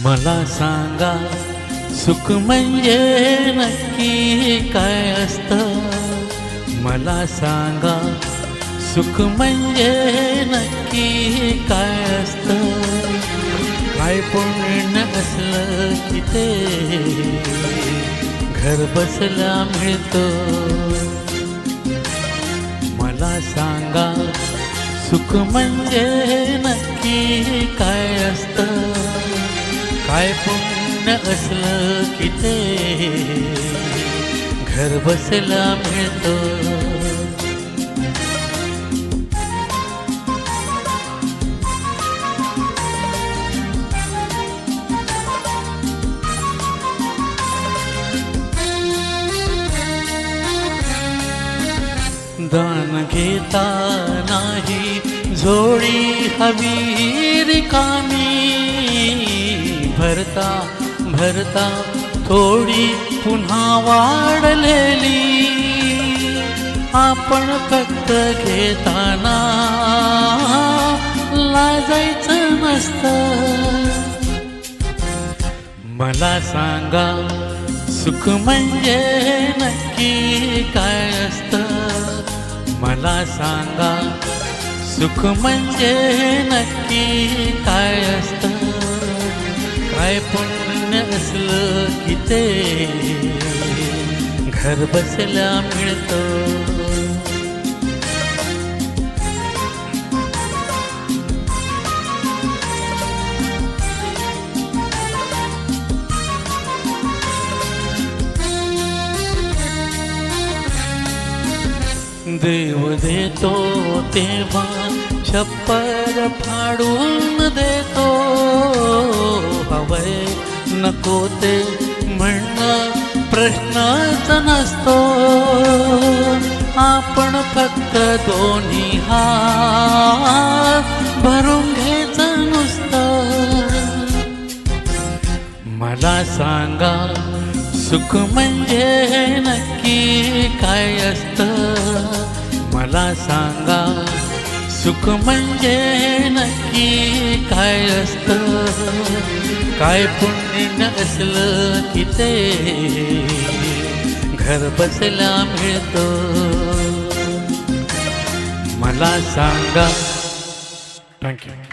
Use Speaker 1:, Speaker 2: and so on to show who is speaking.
Speaker 1: मला सांगा सुख म्हणजे नक्की काय असतं. मला सांगा सुख म्हणजे नक्की काय असतं. काय पुण्य असलं की ते घर बसल्या मिळतं. मला सांगा सुख म्हणजे नक्की काय असतं. काय पुण्य असलं की ते घर बसल्या मिळतं. दान घेता नाही झोळी हवी रिकामी. भरता भरता थोडी पुन्हा वाढलेली. आपण फक्त घेताना लाजायचं नसतं. मला सांगा सुख म्हणजे नक्की काय असतं. मला सांगा सुख म्हणजे नक्की काय असतं. काय पुण्य असलं की ते घर बसल्या मिळतं. देव देतो तेव्हा छप्पर फाडून देतो. हवय नको ते म्हणणं प्रश्नच नसतो. आपण फक्त दोन्ही हात भरून घ्यायचं नुसतं. मला सांगा सुख म्हणजे नक्की काय असतं. मला सांगा सुख म्हणजे नक्की काय असतं. काय पुण्य असलं की ते घर बसल्या मिळतं. मला सांगा. थँक्यू.